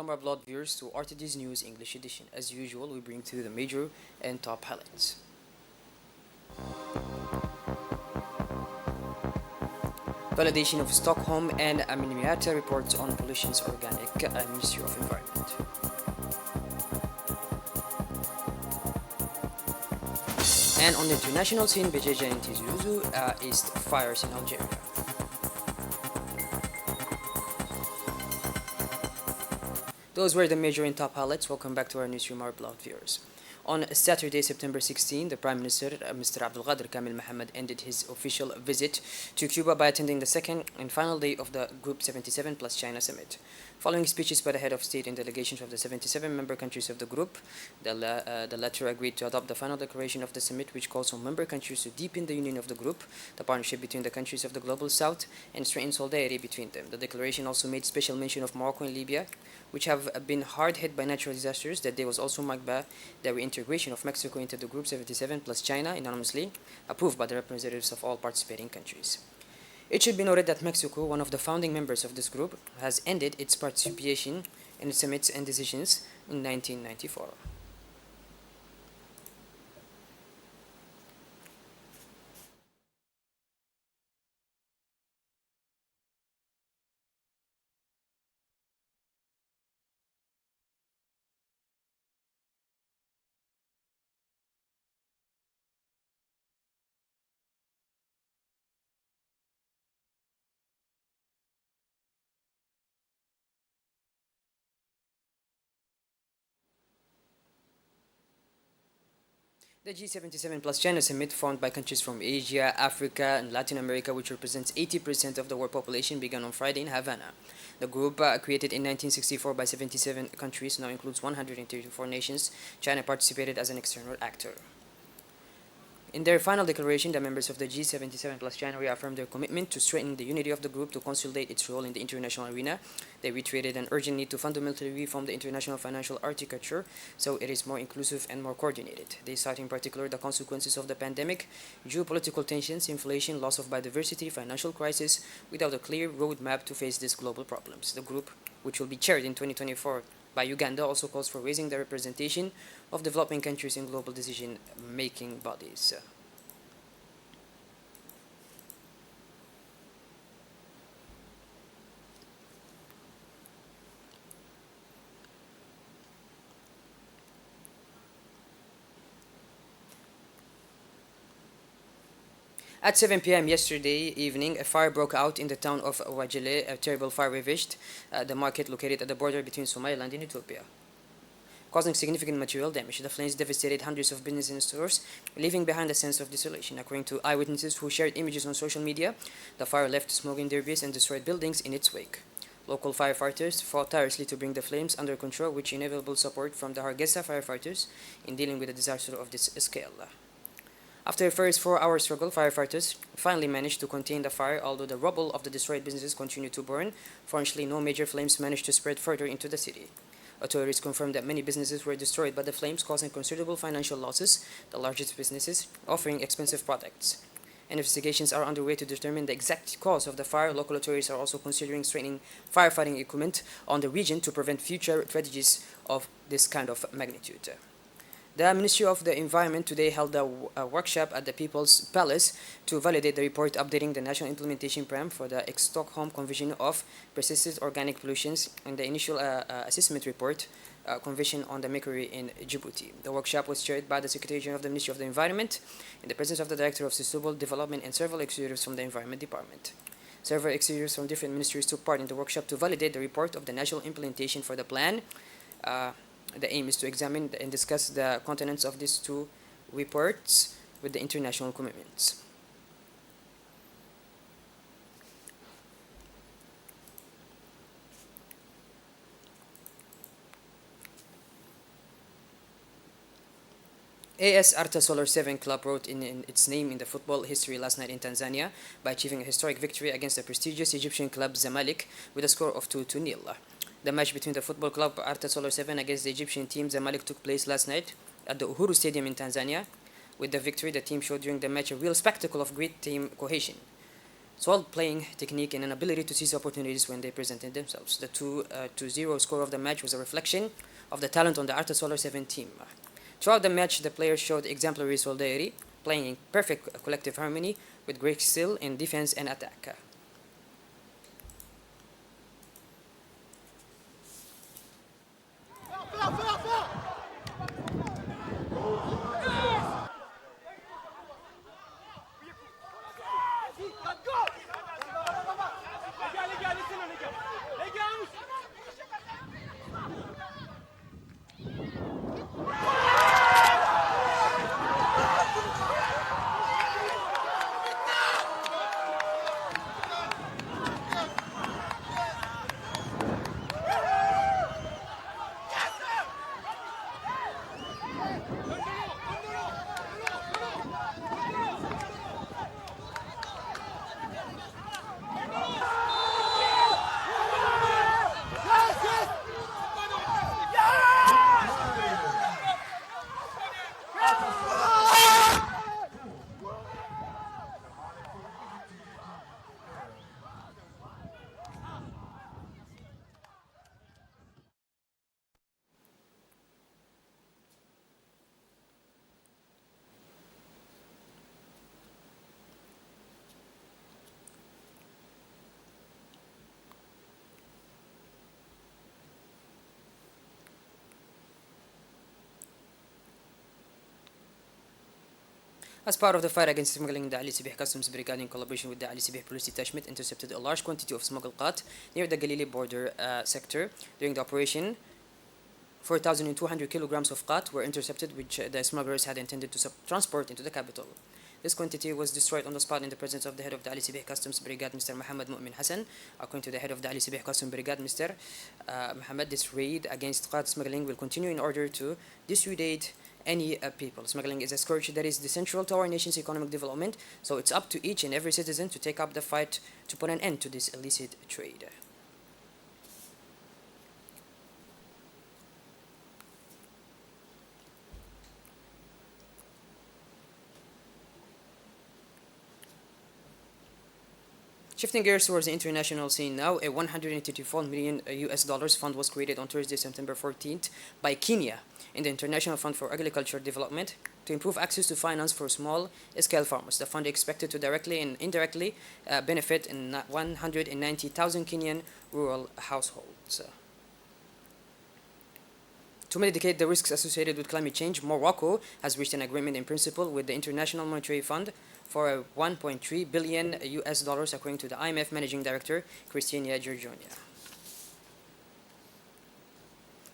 welcome our blood viewers to RTD's News English edition. As usual, we bring to you the major and top highlights. Validation of Stockholm and Aminimiata reports on pollution's organic Ministry of Environment. And on the international scene, Bejeja and Tizuzu east fires in Algeria. Those were the major and top highlights. Welcome back to our newsroom, our beloved viewers. On Saturday, September 16, the Prime Minister, Mr. Abdelkader Kamil Mohammed, ended his official visit to Cuba by attending the second and final day of the Group 77 plus China Summit. Following speeches by the head of state and delegations of the 77 member countries of the group, the latter agreed to adopt the final declaration of the summit, which calls on member countries to deepen the union of the group, the partnership between the countries of the Global South, and strengthen solidarity between them. The declaration also made special mention of Morocco and Libya, which have been hard hit by natural disasters. That day was also marked by the reintegration of Mexico into the Group 77 plus China, unanimously approved by the representatives of all participating countries. It should be noted that Mexico, one of the founding members of this group, has ended its participation in its summits and decisions in 1994. The G77 plus China summit, formed by countries from Asia, Africa, and Latin America, which represents 80% of the world population, began on Friday in Havana. The group, created in 1964 by 77 countries, now includes 134 nations. China participated as an external actor. In their final declaration, the members of the G77 plus China reaffirmed their commitment to strengthen the unity of the group to consolidate its role in the international arena. They reiterated an urgent need to fundamentally reform the international financial architecture so it is more inclusive and more coordinated. They cite in particular the consequences of the pandemic, geopolitical tensions, inflation, loss of biodiversity, financial crisis, without a clear roadmap to face these global problems. The group, which will be chaired in 2024 by Uganda, also calls for raising the representation of developing countries in global decision-making bodies. At 7 p.m. yesterday evening, a fire broke out in the town of Wajile. A terrible fire ravaged the market located at the border between Somaliland and Ethiopia, causing significant material damage. The flames devastated hundreds of businesses and stores, leaving behind a sense of desolation. According to eyewitnesses who shared images on social media, the fire left smoking debris and destroyed buildings in its wake. Local firefighters fought tirelessly to bring the flames under control, which inevitable support from the Hargeisa firefighters in dealing with a disaster of this scale. After a first 4-hour struggle, firefighters finally managed to contain the fire, although the rubble of the destroyed businesses continued to burn. Fortunately, no major flames managed to spread further into the city. Authorities confirmed that many businesses were destroyed by the flames, causing considerable financial losses, the largest businesses offering expensive products. Investigations are underway to determine the exact cause of the fire. Local authorities are also considering strengthening firefighting equipment on the region to prevent future tragedies of this kind of magnitude. The Ministry of the Environment today held a workshop at the People's Palace to validate the report updating the National Implementation Plan for the Stockholm Convention of Persistent Organic Pollutions and the initial assessment report Convention on the Mercury in Djibouti. The workshop was chaired by the Secretary General of the Ministry of the Environment in the presence of the Director of Sustainable Development and several executives from the Environment Department. Several executives from different ministries took part in the workshop to validate the report of the national implementation for the plan. The aim is to examine and discuss the contents of these two reports with the international commitments. AS Arta Solar 7 club wrote in its name in the football history last night in Tanzania by achieving a historic victory against the prestigious Egyptian club Zamalek with a score of 2-0. The match between the football club Arta Solar 7 against the Egyptian team Zamalek took place last night at the Uhuru Stadium in Tanzania. With the victory, the team showed during the match a real spectacle of great team cohesion. solid playing technique and an ability to seize opportunities when they presented themselves. The 2-0 score of the match was a reflection of the talent on the Arta Solar 7 team. Throughout the match, the players showed exemplary solidarity, playing in perfect collective harmony with great skill in defense and attack. As part of the fight against smuggling, the Ali Sibih Customs Brigade, in collaboration with the Ali Sibih Police Detachment, intercepted a large quantity of smuggled qat near the Galili border sector. During the operation, 4,200 kilograms of qat were intercepted, which the smugglers had intended to transport into the capital. This quantity was destroyed on the spot in the presence of the head of the Ali Sibih Customs Brigade, Mr. Muhammad Mu'min Hassan. According to the head of the Ali Sibih Customs Brigade, Mr. Muhammad, this raid against qat smuggling will continue in order to dissuade any people. Smuggling is a scourge that is essential to our nation's economic development, so it's up to each and every citizen to take up the fight to put an end to this illicit trade. Shifting gears towards the international scene now, a 184 million US dollars fund was created on Thursday, September 14th by Kenya in the International Fund for Agricultural Development to improve access to finance for small-scale farmers. The fund is expected to directly and indirectly benefit 190,000 Kenyan rural households. To mitigate the risks associated with climate change, Morocco has reached an agreement in principle with the International Monetary Fund for a 1.3 billion US dollars, according to the IMF Managing Director, Christina Georgionia.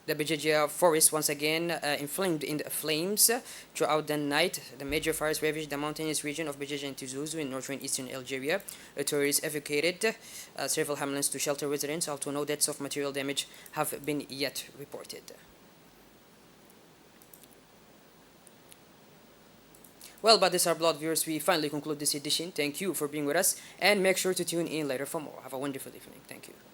The Bijajia forest once again inflamed in flames throughout the night. The major fires ravaged the mountainous region of Bijajia and Tizuzu in northern eastern Algeria. Authorities evacuated several hamlets to shelter residents, although no deaths of material damage have been yet reported. Well, but this, our blood viewers, we finally conclude this edition. Thank you for being with us, and make sure to tune in later for more. Have a wonderful evening. Thank you.